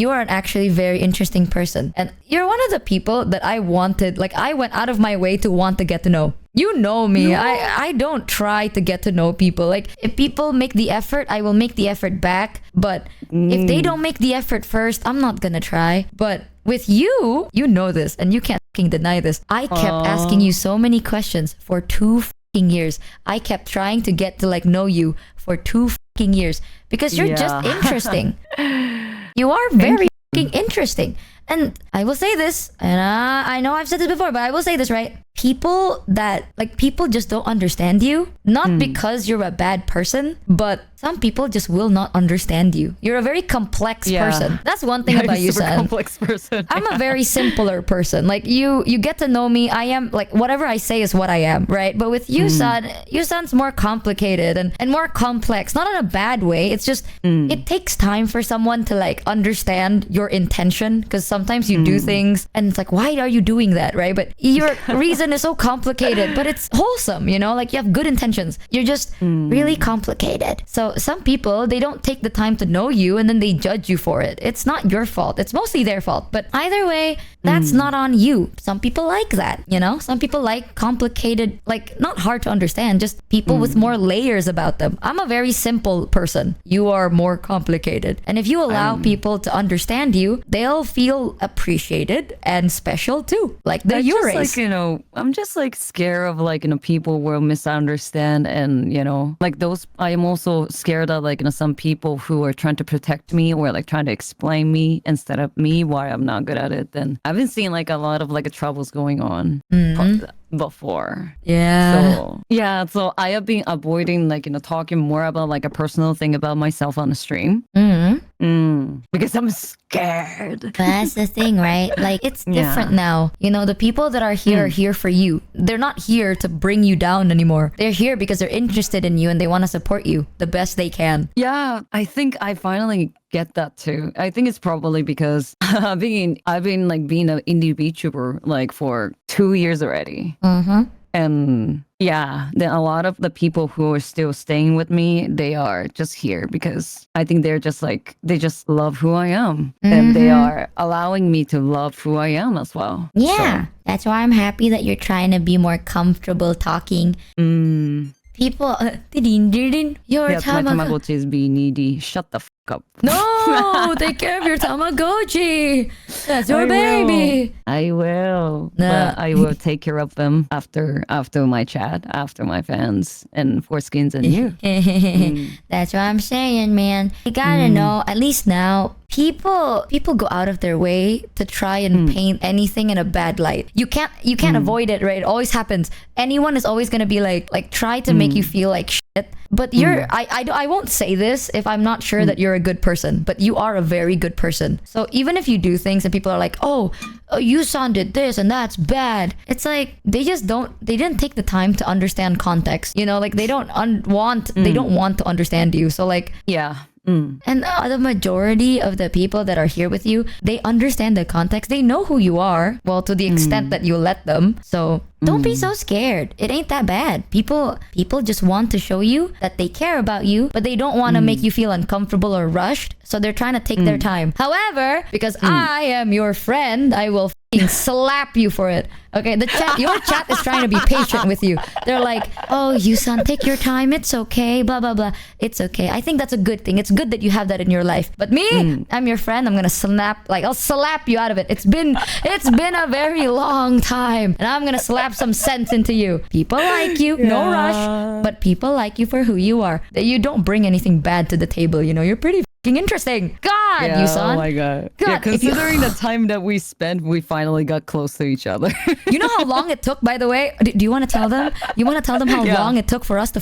you are an actually very interesting person. And you're one of the people that I wanted, like I went out of my way to want to get to know. You know me. No. I don't try to get to know people. Like if people make the effort, I will make the effort back. But if they don't make the effort first, I'm not gonna try. But with you, you know this and you can't fucking deny this. I kept asking you so many questions for 2 fucking years. I kept trying to get to like know you for 2 fucking years because you're just interesting. You are very fucking interesting. And I will say this, and I know I've said this before, but I will say this, right? People just don't understand you. Not because you're a bad person, but some people just will not understand you. You're a very complex person. That's one thing about you, San. Complex person. I'm a very simpler person. Like you get to know me. I am like whatever I say is what I am, right? But with you, San's more complicated and more complex. Not in a bad way. It's just it takes time for someone to like understand your intention because sometimes you do things and it's like, why are you doing that, right? But your reason is so complicated, but it's wholesome, you know? Like you have good intentions. You're just really complicated. So some people, they don't take the time to know you and then they judge you for it. It's not your fault. It's mostly their fault. But either way, that's not on you. Some people like that, you know? Some people like complicated, like not hard to understand, just people with more layers about them. I'm a very simple person. You are more complicated. And if you allow people to understand you, they'll feel appreciated and special too. Like your race. Like, you know, I'm just like scared of like, you know, people will misunderstand and, you know, like those, I am also scared of like, you know, some people who are trying to protect me or like trying to explain me instead of me why I'm not good at it. Then I've been seeing like a lot of like troubles going on before. So I have been avoiding like, you know, talking more about like a personal thing about myself on the stream. Because I'm scared. But that's the thing, right? Like it's different now. You know, the people that are here are here for you. They're not here to bring you down anymore. They're here because they're interested in you and they want to support you the best they can. Yeah, I think I finally get that too. I think it's probably because I've been like being an indie VTuber like for 2 years already. And yeah, then a lot of the people who are still staying with me, they are just here because I think they're just like, they just love who I am. And they are allowing me to love who I am as well. Yeah, so that's why I'm happy that you're trying to be more comfortable talking. People, your my Tamagotchi is being needy. Shut the fuck up. No, take care of your Tamagotchi. That's your baby. I will. But I will take care of them after my chat, after my fans, and for skins and you. That's what I'm saying, man. You gotta know, at least now, people go out of their way to try and paint anything in a bad light. You can't avoid it, right? It always happens. Anyone is always gonna be like try to make you feel like shit. But you're I won't say this if I'm not sure that you're a good person, but you are a very good person. So even if you do things and people are like, oh you did this and that's bad, it's like they didn't take the time to understand context, you know? Like they don't want to understand you. So like and the majority of the people that are here with you, they understand the context. They know who you are, well, to the extent that you let them. So don't be so scared. It ain't that bad. People just want to show you that they care about you, but they don't want to make you feel uncomfortable or rushed. So they're trying to take their time. However, because I am your friend, I will fucking slap you for it. Okay, your chat is trying to be patient with you. They're like, oh, Yusan, take your time. It's okay. Blah, blah, blah. It's okay. I think that's a good thing. It's good that you have that in your life. But me, I'm your friend. I'm going to I'll slap you out of it. It's been a very long time. And I'm going to slap some sense into you. People like you. No rush. But people like you for who you are. That you don't bring anything bad to the table. You know, you're pretty interesting. God, Yusan. Oh my God. Yeah, considering the time that we spent, we finally got close to each other. You know how long it took, by the way? Do you want to tell them? You want to tell them how long it took for us to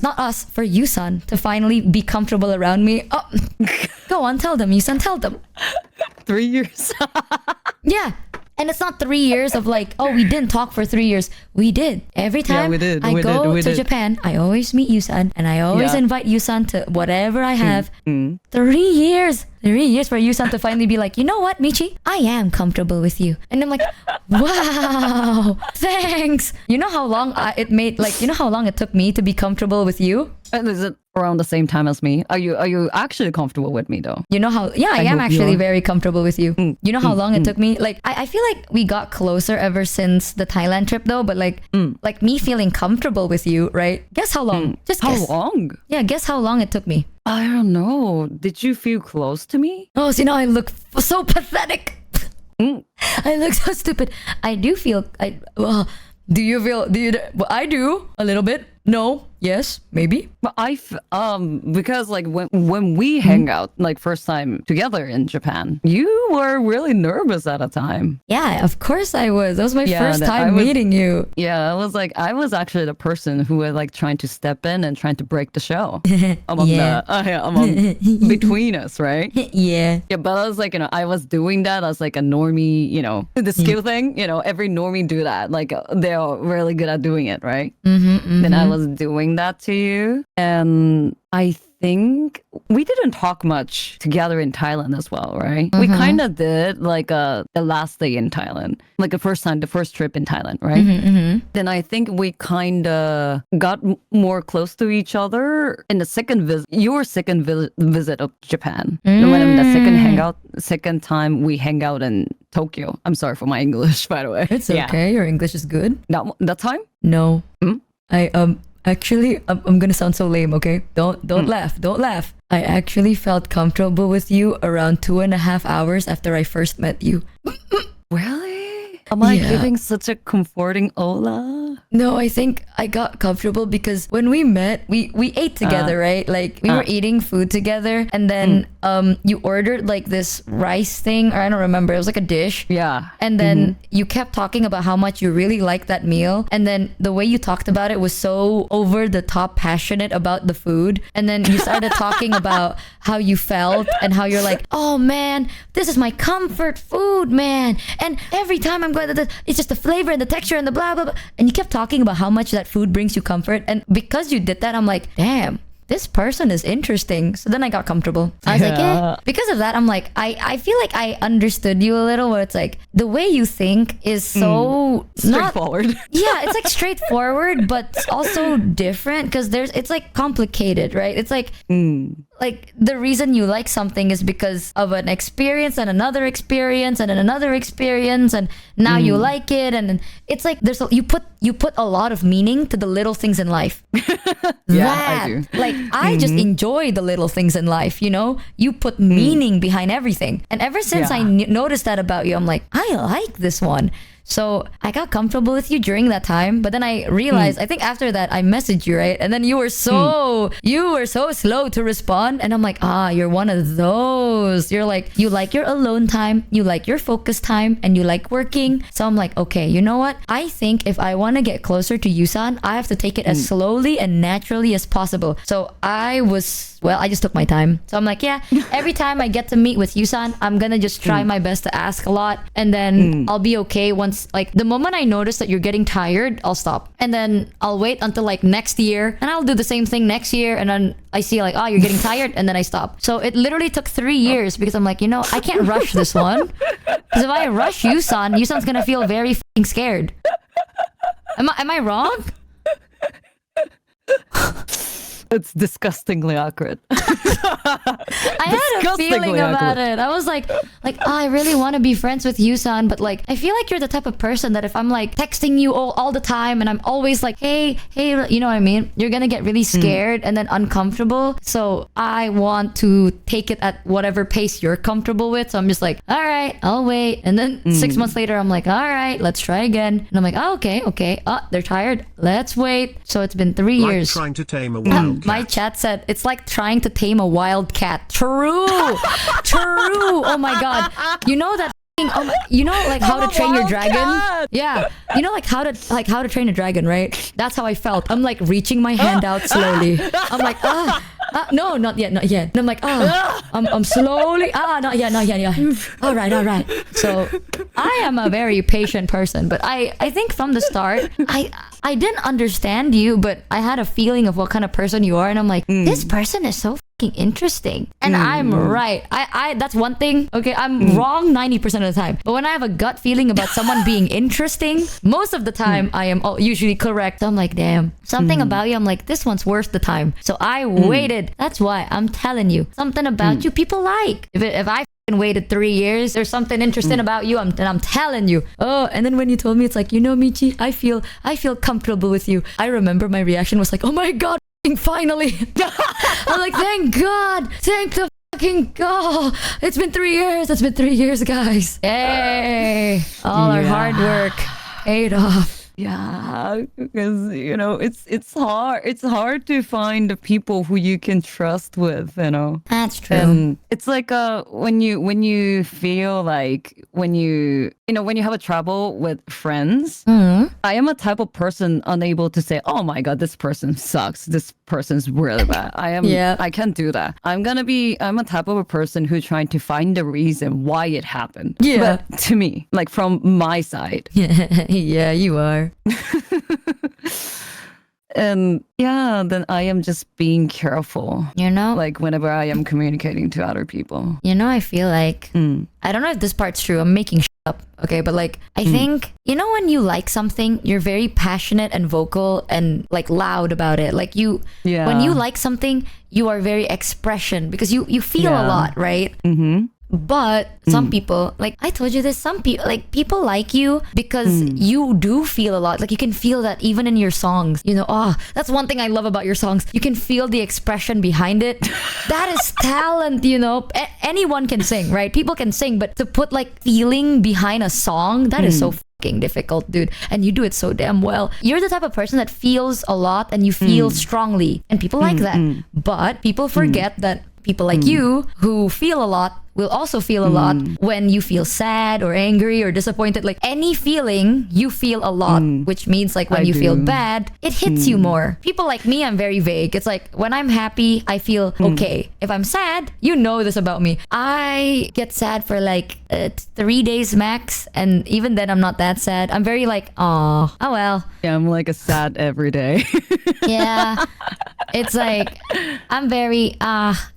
not us, for Yusan to finally be comfortable around me? Oh, go on, tell them, Yusan, tell them. 3 years. Yeah. And it's not 3 years of like, oh, we didn't talk for 3 years. We did. Every time I go to Japan, I always meet Yusan and I always invite Yusan to whatever I have. 3 years. 3 years for Yusan to finally be like, you know what, Michi? I am comfortable with you. And I'm like, wow, thanks. You know how long it took me to be comfortable with you? around the same time as me. Are you actually comfortable with me though? You know how, yeah, I am hope you actually are. very comfortable with you. You know how long it took me? Like, I feel like we got closer ever since the Thailand trip though, but like me feeling comfortable with you, right? Guess how long? Just How guess. long? Yeah, guess how long it took me. I don't know. Did you feel close to me? Oh, see, now I look so pathetic. Mm. I look so stupid. I do feel, well, do you feel, well, I do a little bit. No, yes, maybe. But because like when we hang out like first time together in Japan, you were really nervous at a time. Yeah, of course I was. That was my first that time meeting you. Yeah, I was actually the person who was like trying to step in and trying to break the show among between us, right? Yeah. Yeah, but I was like, I was doing that as like a normie, the skill thing, every normie do that. Like they're really good at doing it, right? Then I was doing that to you. And I think we didn't talk much together in Thailand as well, right? We kind of did like the last day in Thailand, like the first trip in Thailand, right? Then I think we kind of got more close to each other in the second visit, your second visit of Japan. When the second time we hang out in Tokyo. I'm sorry for my English, by the way. It's okay. Your English is good. That time? No. I actually I'm gonna sound so lame, okay? Don't laugh. Don't laugh. I actually felt comfortable with you around 2.5 hours after I first met you. Really? Am I giving such a comforting Ola? No, I think I got comfortable because when we met, we ate together, right? Like we were eating food together, and then you ordered like this rice thing, or I don't remember. It was like a dish. Yeah. And then you kept talking about how much you really liked that meal, and then the way you talked about it was so over the top passionate about the food. And then you started talking about how you felt and how you're like, oh man, this is my comfort food, man. And every time I'm going to this, it's just the flavor and the texture and the blah blah blah. And you kept talking about how much that food brings you comfort. And because you did that, I'm like, damn, this person is interesting. So then I got comfortable. I was like, yeah. Because of that, I'm like, I feel like I understood you a little, where it's like the way you think is so straightforward. Yeah, it's like straightforward, but also different because it's like complicated, right? It's like the reason you like something is because of an experience and another experience and another experience, and now you like it, and it's like you put a lot of meaning to the little things in life. Yeah, I do. Like I just enjoy the little things in life, you put meaning behind everything. And ever since I noticed that about you, I'm like, I like this one. So I got comfortable with you during that time, but then I realized, I think after that I messaged you, right? And then you were so slow to respond, and I'm like, you're one of those. You're like, you like your alone time, you like your focus time, and you like working. So I'm like, okay, you know what? I think if I want to get closer to Yusan, I have to take it as slowly and naturally as possible. So I just took my time. So I'm like, yeah, every time I get to meet with Yusan, I'm gonna just try my best to ask a lot, and then I'll be okay once, like the moment I notice that you're getting tired, I'll stop. And then I'll wait until like next year, and I'll do the same thing next year, and then I see like, you're getting tired, and then I stop. So it literally took 3 years because I'm like, I can't rush this one. Because if I rush Yusan's gonna feel very f***ing scared. Am I wrong? It's disgustingly awkward. I had a feeling about it. I was like, I really want to be friends with Yusan, but like, I feel like you're the type of person that if I'm like texting you all the time, and I'm always like, hey, you know what I mean? You're gonna get really scared and then uncomfortable. So I want to take it at whatever pace you're comfortable with. So I'm just like, all right, I'll wait. And then 6 months later, I'm like, all right, let's try again. And I'm like, okay. They're tired. Let's wait. So it's been 3 years. Trying to tame a wild My chat said it's like trying to tame a wild cat. True. Oh my god. You know that like How to Train Your Dragon? Cat. Yeah. You know like How to Train a Dragon, right? That's how I felt. I'm like reaching my hand out slowly. I'm like, no, not yet. And I'm like, I'm slowly, not yet. All right. So I am a very patient person, but I think from the start, I didn't understand you, but I had a feeling of what kind of person you are, and I'm like, this person is so fucking interesting. And I'm right. I that's one thing. Okay, I'm wrong 90% of the time. But when I have a gut feeling about someone being interesting, most of the time I am usually correct. So I'm like, damn, something about you. I'm like, this one's worth the time. So I waited. That's why I'm telling you, something about you people like. If I waited 3 years, there's something interesting about you. I'm telling you. Oh, and then when you told me, it's like, Michi, I feel comfortable with you. I remember my reaction was like, oh my god, finally. I'm like, thank God, thank the fucking God. It's been 3 years. It's been 3 years, guys. Hey, all our hard work paid off. Yeah, because it's hard. It's hard to find the people who you can trust with. That's true. And it's like when you feel like when you have a trouble with friends. I am a type of person unable to say, oh my god, this person sucks. This person's really bad. I can't do that. I'm a type of a person who's trying to find the reason why it happened. Yeah. But to me, like from my side. Yeah, you are. And then I am just being careful. Like whenever I am communicating to other people. I feel like, I don't know if this part's true. I'm making up. Okay, but like, I think, when you like something, you're very passionate and vocal and like loud about it. Like when you like something, you are very expression because you feel a lot, right? But some people, like I told you this, some people like you because you do feel a lot. Like you can feel that even in your songs, that's one thing I love about your songs. You can feel the expression behind it. That is talent, anyone can sing, right? People can sing, but to put like feeling behind a song, that is so fucking difficult, dude. And you do it so damn well. You're the type of person that feels a lot and you feel strongly, and people like that. But people forget that people like you who feel a lot will also feel a lot when you feel sad or angry or disappointed. Like any feeling, you feel a lot, which means like when you feel bad, it hits you more. People like me, I'm very vague. It's like when I'm happy, I feel okay. If I'm sad, you know this about me. I get sad for like 3 days max. And even then, I'm not that sad. I'm very like, oh well. Yeah, I'm like a sad every day. Yeah. It's like, I'm very,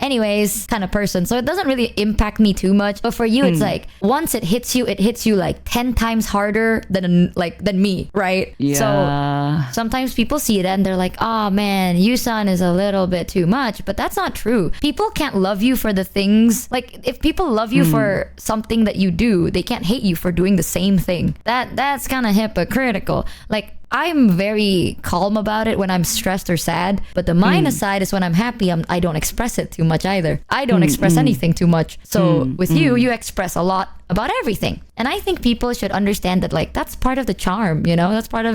anyways, kind of person. So it doesn't really impact me too much. But for you, it's like, once it hits you like 10 times harder than me, right? Yeah. So sometimes people see it and they're like, oh man, Yusan is a little bit too much. But that's not true. People can't love you for the things, like if people love you for something that you do, they can't hate you for doing the same thing. That's kind of hypocritical. Like, I'm very calm about it when I'm stressed or sad. But the minus side is when I'm happy, I don't express it too much either. I don't express anything too much. So with you express a lot about everything. And I think people should understand that, like, that's part of the charm, That's part of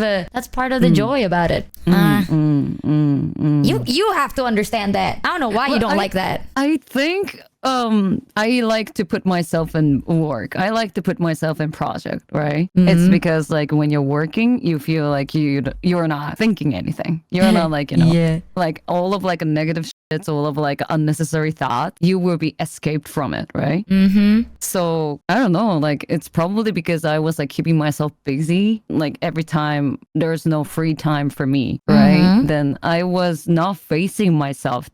the joy about it. You have to understand that. I don't know why you don't like that. I think I like to put myself in work. I like to put myself in project, right? It's because like when you're working, you feel like you're not thinking anything. You're not like, like all of like a negative shit, all of like unnecessary thought, you will be escaped from it, right? So I don't know, like it's probably because I was like keeping myself busy. Like every time there's no free time for me, right? Then I was not facing myself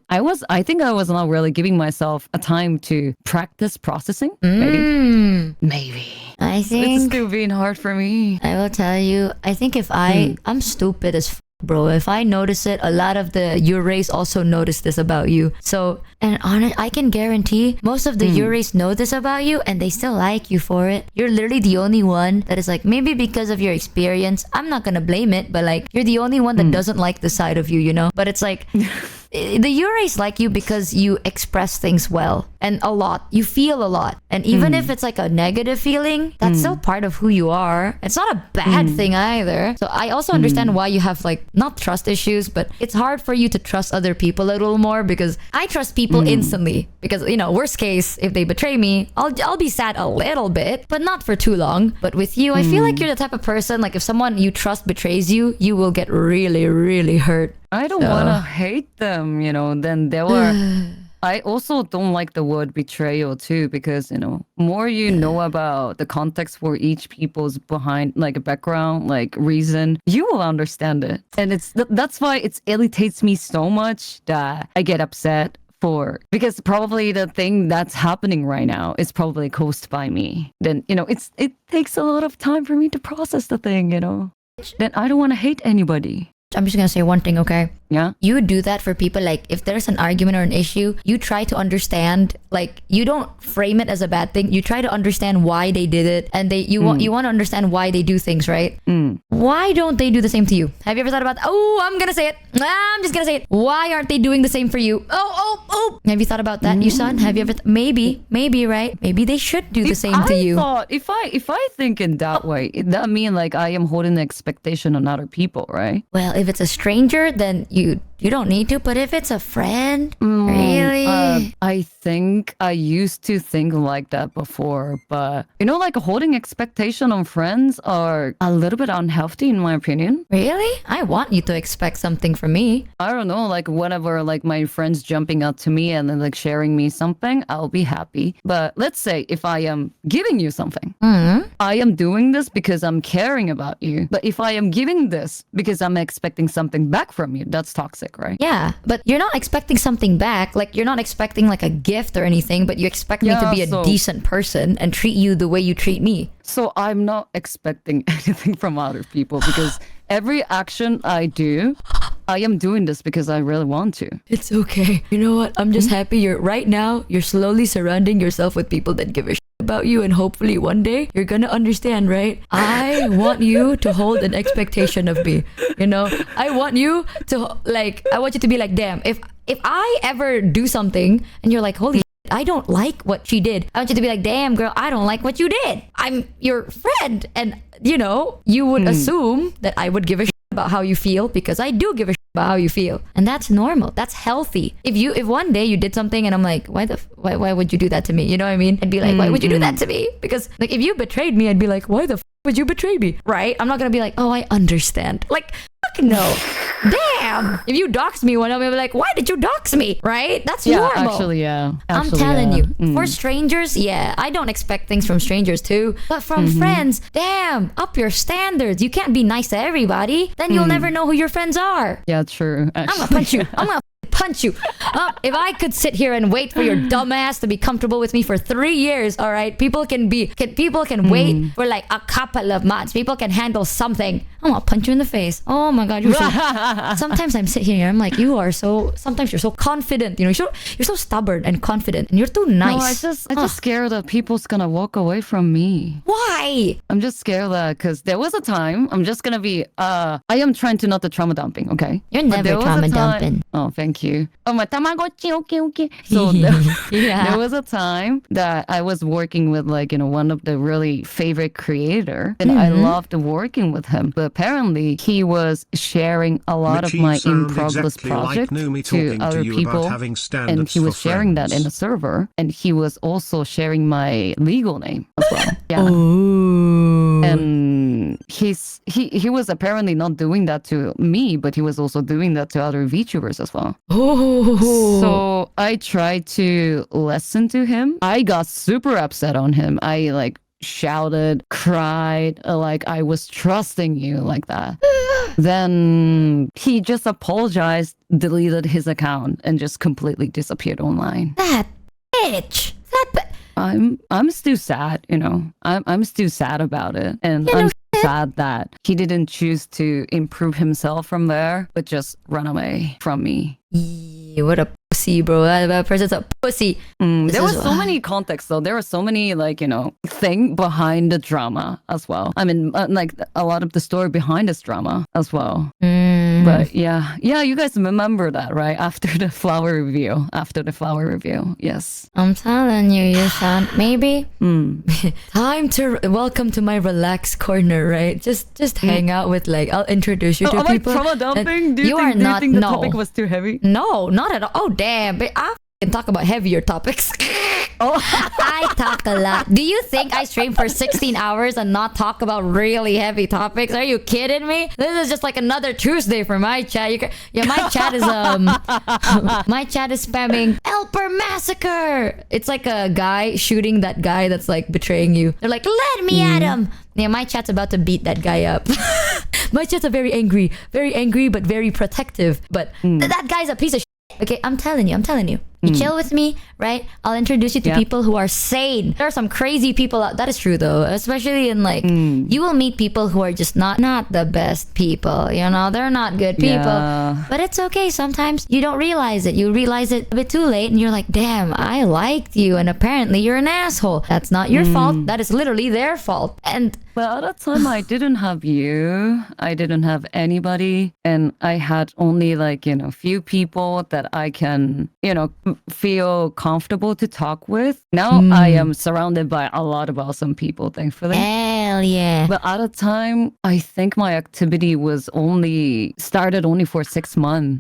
I think I was not really giving myself a time to practice processing. Maybe. I think it's still being hard for me. I will tell you, I think if I'm stupid as bro. If I notice it, a lot of the Urays also notice this about you. So, and I can guarantee most of the Urays know this about you and they still like you for it. You're literally the only one that is like, maybe because of your experience, I'm not gonna blame it, but like, you're the only one that doesn't like the side of you, But it's like, the Urays like you because you express things well and a lot. You feel a lot. And even if it's like a negative feeling, that's still part of who you are. It's not a bad thing either. So I also understand why you have like, not trust issues, but it's hard for you to trust other people a little more because I trust people instantly because, worst case, if they betray me, I'll be sad a little bit, but not for too long. But with you, I feel like you're the type of person, like if someone you trust betrays you, you will get really, really hurt. I don't want to hate them, then they were I also don't like the word betrayal too, because, more you know about the context for each people's behind, like background, like reason, you will understand it. And that's why it irritates me so much that I get upset because probably the thing that's happening right now is probably caused by me. Then, it takes a lot of time for me to process the thing, Then I don't want to hate anybody. I'm just gonna say one thing, okay? Yeah. You do that for people, like if there's an argument or an issue, you try to understand, like you don't frame it as a bad thing. You try to understand why they did it, and you want to understand why they do things, right? Why don't they do the same to you? Have you ever thought about, I'm gonna say it. I'm just gonna say it. Why aren't they doing the same for you? Oh. Have you thought about that, Yusan? Have you ever maybe, right? Maybe they should do the same to you. If I think in that way, that mean like I am holding the expectation on other people, right? Well, if it's a stranger, then you don't need to. But if it's a friend, really? I think I used to think like that before, but like holding expectation on friends are a little bit unhealthy in my opinion. Really? I want you to expect something from me. I don't know, like whenever like my friends jumping out to me and then like sharing me something, I'll be happy. But let's say if I am giving you something, I am doing this because I'm caring about you. But if I am giving this because I'm expecting something back from you, that's toxic, right? Yeah, but you're not expecting something back. Like you're not expecting like a gift or anything, but you expect me to be a decent person and treat you the way you treat me. So I'm not expecting anything from other people because every action I do, I am doing this because I really want to. It's okay. You know what? I'm just happy you're slowly surrounding yourself with people that give a shit about you, and hopefully one day you're gonna understand, right? I want you to hold an expectation of me. I want you to be like, damn, if I ever do something and you're like, holy shit, I don't like what she did, I want you to be like, damn girl, I don't like what you did. I'm your friend. And you would assume that I would give a shit about how you feel, because I do give a shit about how you feel, and that's normal. That's healthy. If one day you did something and I'm like, why would you do that to me? You know what I mean? I'd be like, why would you do that to me? Because like if you betrayed me, I'd be like, why the would you betray me? Right? I'm not gonna be like, oh, I understand. Like, fuck no. Damn. If you dox me one, I'll be like, why did you dox me? Right? That's normal. Actually, I'm telling you, for strangers, I don't expect things from strangers too. But from friends, damn, up your standards. You can't be nice to everybody. Then you'll never know who your friends are. Yeah, true. Actually. I'm gonna punch you. I'm gonna punch you. If I could sit here and wait for your dumb ass to be comfortable with me for 3 years, all right, people can wait for like a couple of months. People can handle something. I'm gonna punch you in the face. Oh my god, sometimes I'm sitting here, I'm like, sometimes you're so confident, you're so stubborn and confident, and you're too nice. No, I just scared that people's gonna walk away from me. Why? I'm just scared that because there was a time, I'm just gonna be I am trying to not the trauma dumping, okay? You're never trauma dumping. Oh, thank you. Oh, my Tamagotchi, okay. So there was a time that I was working with one of the really favorite creator, and I loved working with him. But apparently he was sharing a lot of my in-progress project to other people, and he was sharing that in a server, and he was also sharing my legal name as well. Yeah. Ooh. And he was apparently not doing that to me, but he was also doing that to other VTubers as well. Oh. So I tried to listen to him. I got super upset on him. I shouted, cried, like I was trusting you like that. Then he just apologized, deleted his account, and just completely disappeared online. That bitch. I'm still sad, I'm still sad about it. And I'm sad that he didn't choose to improve himself from there, but just run away from me. What a pussy, bro. That person's a pussy. There were so many contexts, though. There were so many, thing behind the drama as well. I mean, a lot of the story behind this drama as well. But yeah, you guys remember that, right? After the flower review. Yes. I'm telling you, you sound maybe time to welcome to my relaxed corner, right? Just hang out with I'll introduce you to people. Trauma dumping? Do you think the topic was too heavy? No, not at all. Oh damn, but can talk about heavier topics. Oh, I talk a lot. Do you think I stream for 16 hours and not talk about really heavy topics? Are you kidding me? This is just like another Tuesday for my chat. Yeah, my chat is my chat is spamming Elper Massacre. It's like a guy shooting that guy that's like betraying you. They're like, let me at him. Yeah, my chat's about to beat that guy up. My chat's are very angry, but very protective. But that guy's a piece of shit. Okay, I'm telling you. You chill with me, right? I'll introduce you to people who are sane. There are some crazy people out. That is true though, especially in like you will meet people who are just not the best people. You know, they're not good people. Yeah. But it's okay. Sometimes you don't realize it. You realize it a bit too late, and you're like, "Damn, I liked you," and apparently you're an asshole. That's not your fault. That is literally their fault. And well, at that time, I didn't have you. I didn't have anybody. And I had only like, few people that I can, feel comfortable to talk with. Now I am surrounded by a lot of awesome people, thankfully. hell yeah. But at a time, I think my activity was started only for 6 months.